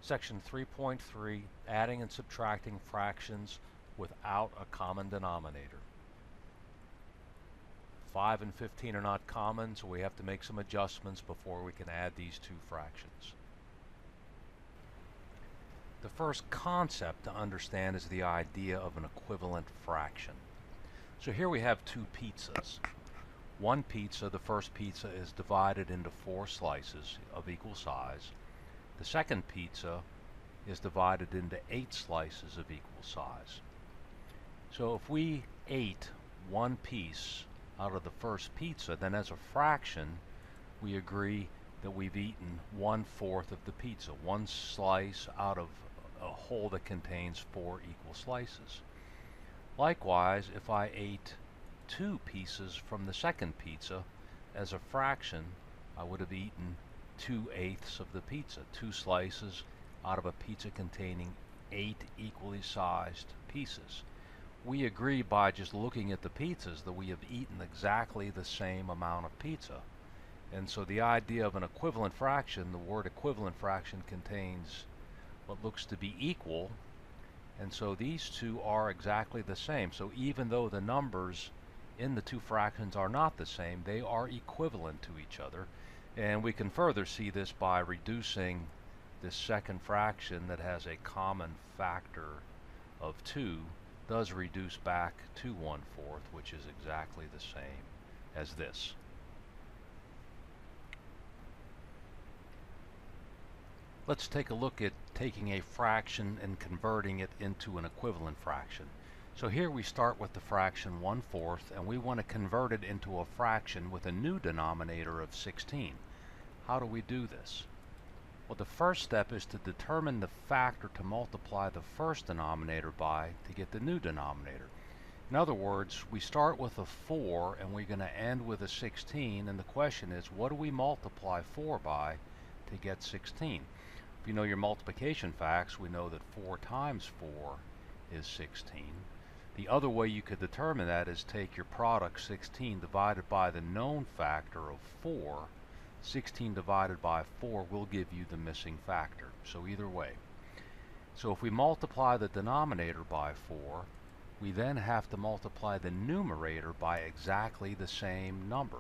Section 3.3, adding and subtracting fractions without a common denominator. 5 and 15 are not common, so we have to make some adjustments before we can add these two fractions. The first concept to understand is the idea of an equivalent fraction. So here we have two pizzas. One pizza, the first pizza, is divided into 4 slices of equal size. The second pizza is divided into 8 slices of equal size. So if we ate one piece out of the first pizza, then as a fraction, we agree that we've eaten 1/4 of the pizza, one slice out of a whole that contains 4 equal slices. Likewise, if I ate 2 pieces from the second pizza, as a fraction, I would have eaten 2/8 of the pizza, 2 slices out of a pizza containing 8 equally sized pieces. We agree by just looking at the pizzas that we have eaten exactly the same amount of pizza. And so the idea of an equivalent fraction, the word equivalent fraction contains what looks to be equal, and so these two are exactly the same. So even though the numbers in the two fractions are not the same, they are equivalent to each other. And we can further see this by reducing this second fraction that has a common factor of 2 does reduce back to 1/4, which is exactly the same as this. Let's take a look at taking a fraction and converting it into an equivalent fraction. So here we start with the fraction 1/4, and we want to convert it into a fraction with a new denominator of 16. How do we do this? Well, the first step is to determine the factor to multiply the first denominator by to get the new denominator. In other words, we start with a 4 and we're going to end with a 16, and the question is, what do we multiply 4 by to get 16? If you know your multiplication facts, we know that 4 times 4 is 16. The other way you could determine that is take your product 16 divided by the known factor of 4. 16 divided by 4 will give you the missing factor. So either way. So if we multiply the denominator by 4, we then have to multiply the numerator by exactly the same number.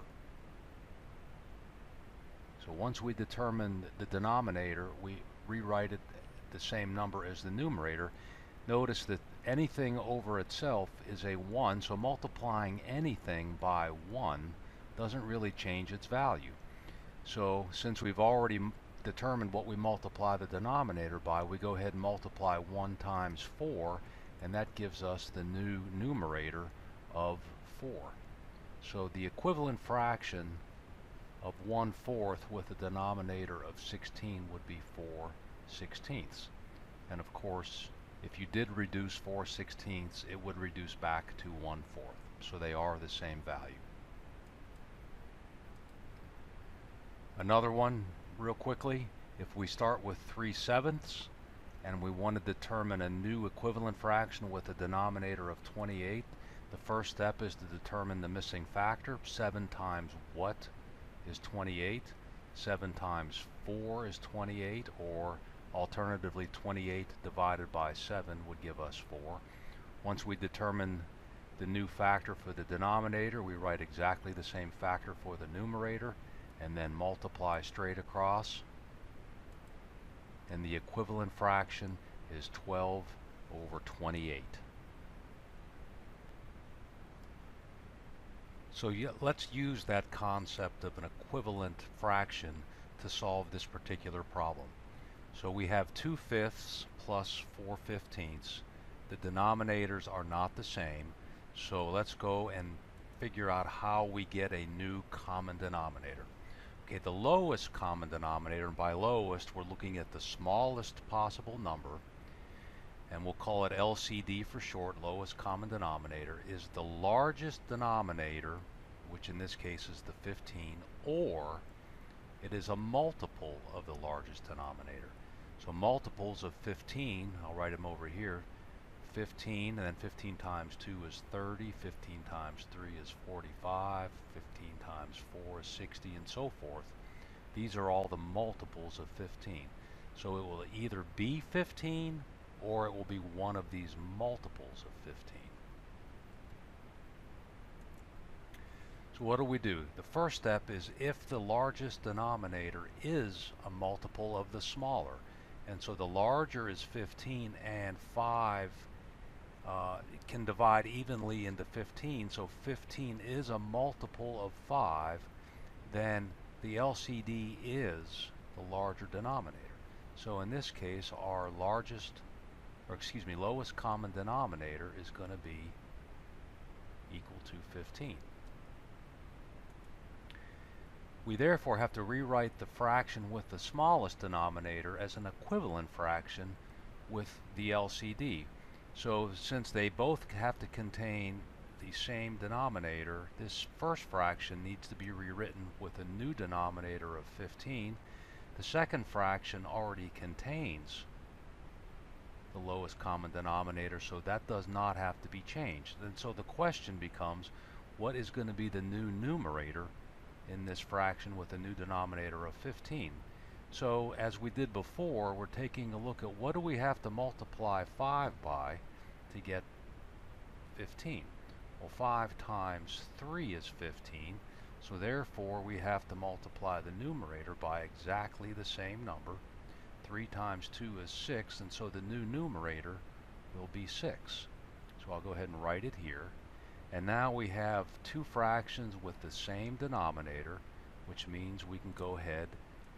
So once we determine the denominator, we rewrite it the same number as the numerator. Notice that anything over itself is a 1, so multiplying anything by 1 doesn't really change its value. So since we've already determined what we multiply the denominator by, we go ahead and multiply 1 times 4, and that gives us the new numerator of 4. So the equivalent fraction of 1/4 with a denominator of 16 would be 4/16. And of course, if you did reduce 4/16, it would reduce back to 1/4. So they are the same value. Another one, real quickly, if we start with 3/7 and we want to determine a new equivalent fraction with a denominator of 28, the first step is to determine the missing factor. 7 times what is 28? 7 times 4 is 28, or alternatively 28 divided by 7 would give us 4. Once we determine the new factor for the denominator, we write exactly the same factor for the numerator and then multiply straight across, and the equivalent fraction is 12/28. So let's use that concept of an equivalent fraction to solve this particular problem. So we have 2/5 plus 4/15. The denominators are not the same, so let's go and figure out how we get a new common denominator. Okay, the lowest common denominator, and by lowest we're looking at the smallest possible number, and we'll call it LCD for short, lowest common denominator, is the largest denominator, which in this case is the 15, or it is a multiple of the largest denominator. So multiples of 15, I'll write them over here, 15, and then 15 times 2 is 30, 15 times 3 is 45, 15 times 4 is 60, and so forth. These are all the multiples of 15. So it will either be 15 or it will be one of these multiples of 15. So what do? The first step is if the largest denominator is a multiple of the smaller. And so the larger is 15 and 5 can divide evenly into 15. So 15 is a multiple of 5. Then the LCD is the larger denominator. So in this case, our lowest common denominator is going to be equal to 15. We therefore have to rewrite the fraction with the smallest denominator as an equivalent fraction with the LCD. So since they both have to contain the same denominator, this first fraction needs to be rewritten with a new denominator of 15. The second fraction already contains the lowest common denominator, so that does not have to be changed. And so the question becomes, what is going to be the new numerator in this fraction with a new denominator of 15? So as we did before, we're taking a look at what do we have to multiply 5 by to get 15. Well, 5 times 3 is 15, so therefore we have to multiply the numerator by exactly the same number. 3 times 2 is 6, and so the new numerator will be 6. So I'll go ahead and write it here. And now we have two fractions with the same denominator, which means we can go ahead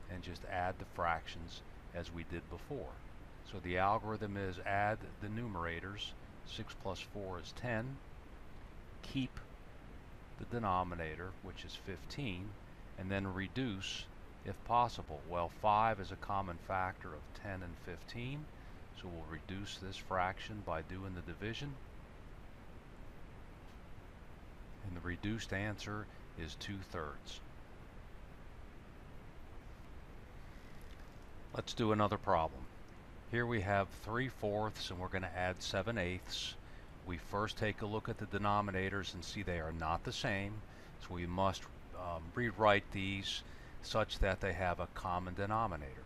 and just add the fractions as we did before. So the algorithm is add the numerators. 6 plus 4 is 10. Keep the denominator, which is 15, and then reduce if possible. Well, 5 is a common factor of 10 and 15, so we'll reduce this fraction by doing the division. And the reduced answer is 2/3. Let's do another problem. Here we have 3/4 and we're going to add 7/8. We first take a look at the denominators and see they are not the same, so we must rewrite these such that they have a common denominator.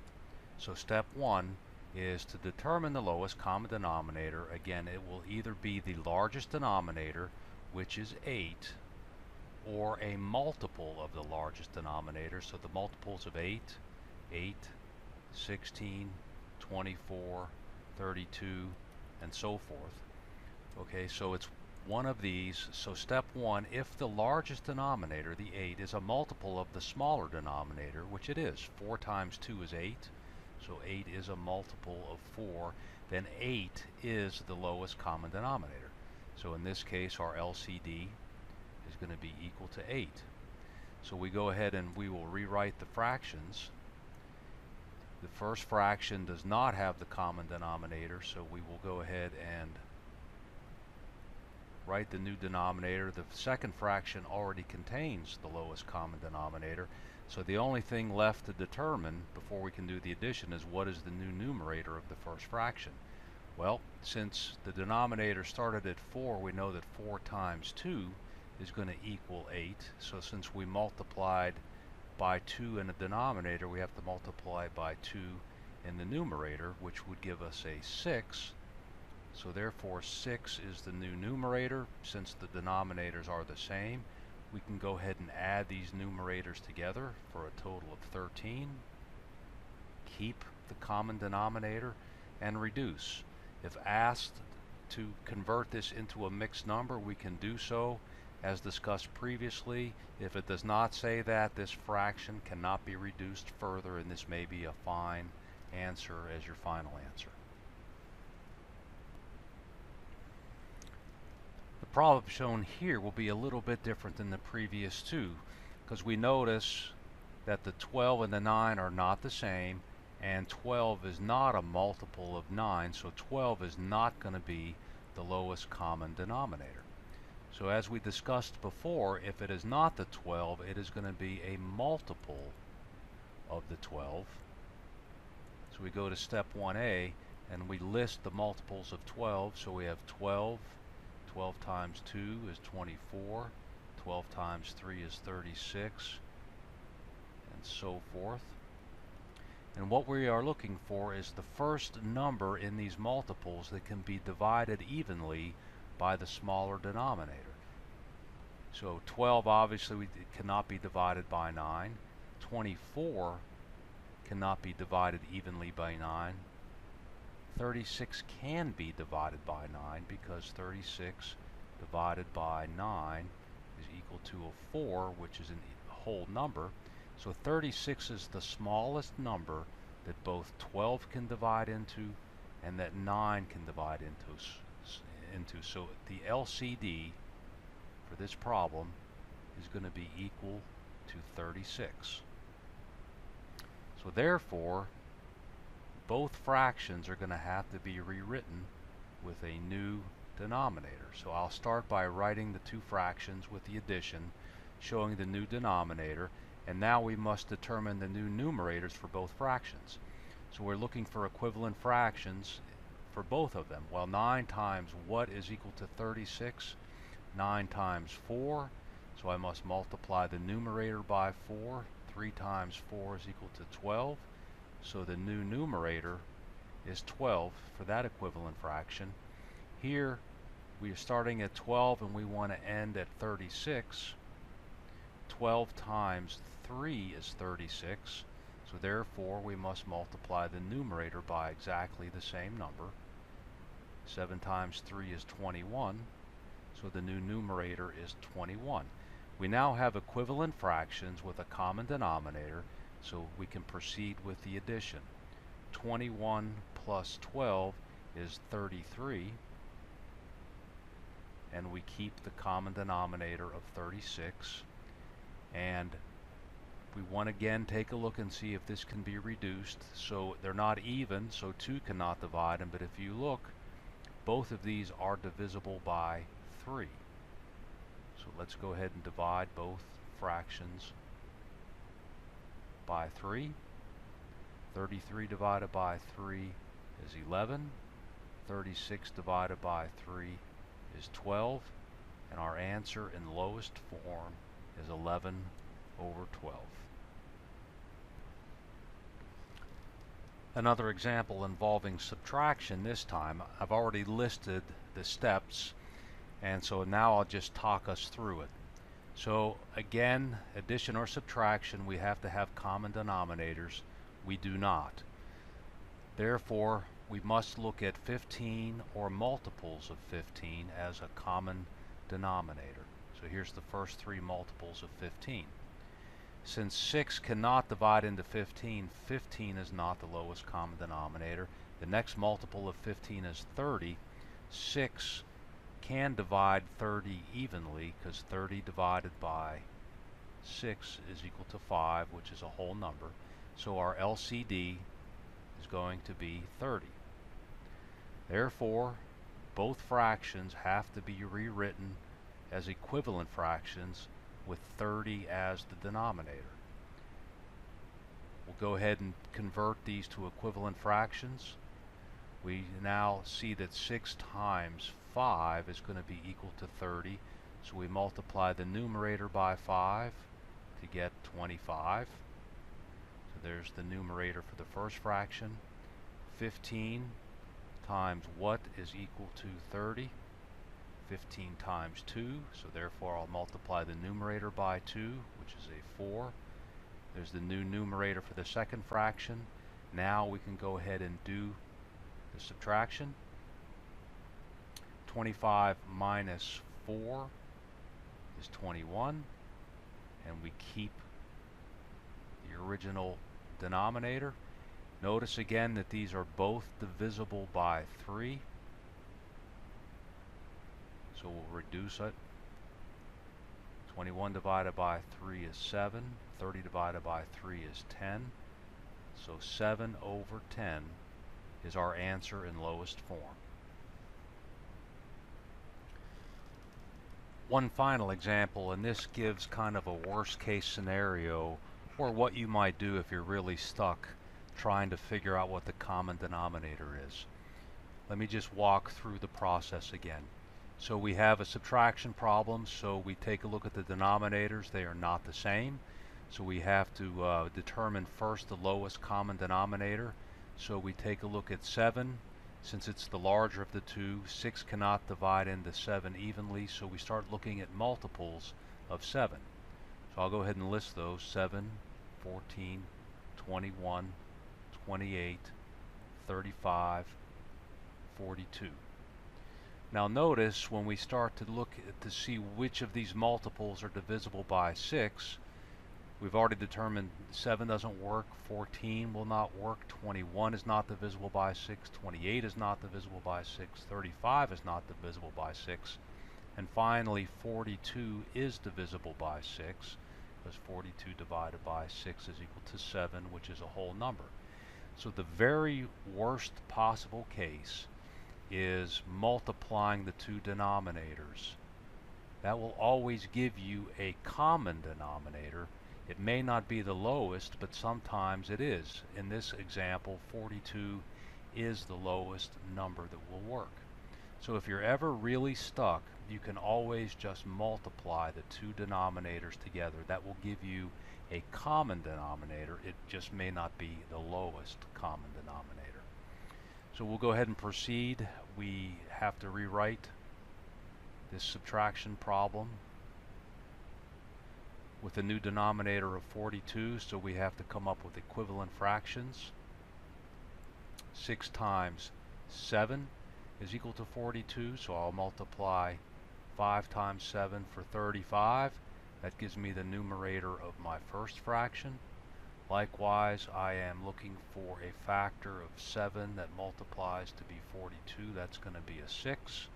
So step 1 is to determine the lowest common denominator. Again, it will either be the largest denominator, which is 8, or a multiple of the largest denominator. So the multiples of 8, 16, 24, 32, and so forth. Okay, so it's one of these. So step 1, if the largest denominator, the 8, is a multiple of the smaller denominator, which it is, 4 times 2 is 8, so 8 is a multiple of 4, then 8 is the lowest common denominator. So in this case, our LCD is going to be equal to 8. So we go ahead and we will rewrite the fractions. The first fraction does not have the common denominator, so we will go ahead and write the new denominator. The second fraction already contains the lowest common denominator, so the only thing left to determine before we can do the addition is what is the new numerator of the first fraction. Well, since the denominator started at 4, we know that 4 times 2 is going to equal 8. So since we multiplied by 2 in the denominator, we have to multiply by 2 in the numerator, which would give us a 6. So therefore 6 is the new numerator. Since the denominators are the same, we can go ahead and add these numerators together for a total of 13. Keep the common denominator and reduce. If asked to convert this into a mixed number, we can do so as discussed previously. If it does not say that, this fraction cannot be reduced further, and this may be a fine answer as your final answer. The problem shown here will be a little bit different than the previous two, because we notice that the 12 and the 9 are not the same, and 12 is not a multiple of 9, so 12 is not going to be the lowest common denominator. So as we discussed before, if it is not the 12, it is going to be a multiple of the 12. So we go to step 1A and we list the multiples of 12. So we have 12. 12 times 2 is 24. 12 times 3 is 36, and so forth. And what we are looking for is the first number in these multiples that can be divided evenly by the smaller denominator. So 12 obviously cannot be divided by 9. 24 cannot be divided evenly by 9. 36 can be divided by 9 because 36 divided by 9 is equal to a 4, which is a whole number. So 36 is the smallest number that both 12 can divide into and that 9 can divide into. So the LCD for this problem is going to be equal to 36. So therefore, both fractions are going to have to be rewritten with a new denominator. So I'll start by writing the two fractions with the addition, showing the new denominator, and now we must determine the new numerators for both fractions. So we're looking for equivalent fractions for both of them. Well, 9 times what is equal to 36? 9 times 4, so I must multiply the numerator by 4. 3 times 4 is equal to 12. So the new numerator is 12 for that equivalent fraction. Here we are starting at 12 and we want to end at 36. 12 times 3 is 36. So therefore we must multiply the numerator by exactly the same number. 7 times 3 is 21. So the new numerator is 21. We now have equivalent fractions with a common denominator, so we can proceed with the addition. 21 plus 12 is 33, and we keep the common denominator of 36. And we want to again take a look and see if this can be reduced. So they're not even, so 2 cannot divide them, but if you look, both of these are divisible by 3. So let's go ahead and divide both fractions by 3. 33 divided by 3 is 11. 36 divided by 3 is 12. And our answer in lowest form is 11 over 12. Another example involving subtraction this time. I've already listed the steps, and so now I'll just talk us through it. So again, addition or subtraction, we have to have common denominators. We do not. Therefore, we must look at 15 or multiples of 15 as a common denominator. So here's the first 3 multiples of 15. Since 6 cannot divide into 15, 15 is not the lowest common denominator. The next multiple of 15 is 30. 6 can divide 30 evenly because 30 divided by 6 is equal to 5, which is a whole number. So our LCD is going to be 30. Therefore, both fractions have to be rewritten as equivalent fractions with 30 as the denominator. We'll go ahead and convert these to equivalent fractions. We now see that 6 times 5 is going to be equal to 30. So we multiply the numerator by 5 to get 25. So there's the numerator for the first fraction. 15 times what is equal to 30? 15 times 2, so therefore I'll multiply the numerator by 2, which is a 4. There's the new numerator for the second fraction. Now we can go ahead and do the subtraction. 25 minus 4 is 21, and we keep the original denominator. Notice again that these are both divisible by 3. So we'll reduce it. 21 divided by 3 is 7. 30 divided by 3 is 10. So 7 over 10 is our answer in lowest form. One final example, and this gives kind of a worst case scenario, or what you might do if you're really stuck trying to figure out what the common denominator is. Let me just walk through the process again. So we have a subtraction problem, so we take a look at the denominators. They are not the same. So we have to determine first the lowest common denominator. So we take a look at 7. Since it's the larger of the two, 6 cannot divide into 7 evenly, so we start looking at multiples of 7. So I'll go ahead and list those: 7, 14, 21, 28, 35, 42. Now notice when we start to look to see which of these multiples are divisible by 6, we've already determined 7 doesn't work, 14 will not work, 21 is not divisible by 6, 28 is not divisible by 6, 35 is not divisible by 6, and finally 42 is divisible by 6, because 42 divided by 6 is equal to 7, which is a whole number. So the very worst possible case is multiplying the two denominators. That will always give you a common denominator. It may not be the lowest, but sometimes it is. In this example, 42 is the lowest number that will work. So if you're ever really stuck, you can always just multiply the two denominators together. That will give you a common denominator. It just may not be the lowest common denominator. So we'll go ahead and proceed. We have to rewrite this subtraction problem with a new denominator of 42, so we have to come up with equivalent fractions. 6 times 7 is equal to 42, so I'll multiply 5 times 7 for 35. That gives me the numerator of my first fraction. Likewise, I am looking for a factor of 7 that multiplies to be 42. That's going to be a 6.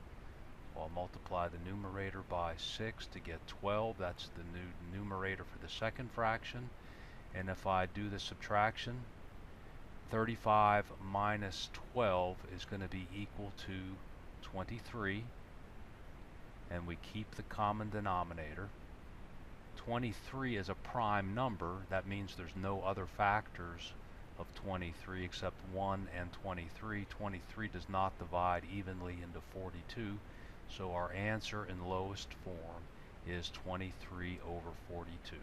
I'll multiply the numerator by 6 to get 12. That's the new numerator for the second fraction. And if I do the subtraction, 35 minus 12 is going to be equal to 23. And we keep the common denominator. 23 is a prime number. That means there's no other factors of 23 except 1 and 23. 23 does not divide evenly into 42. So our answer in lowest form is 23 over 42.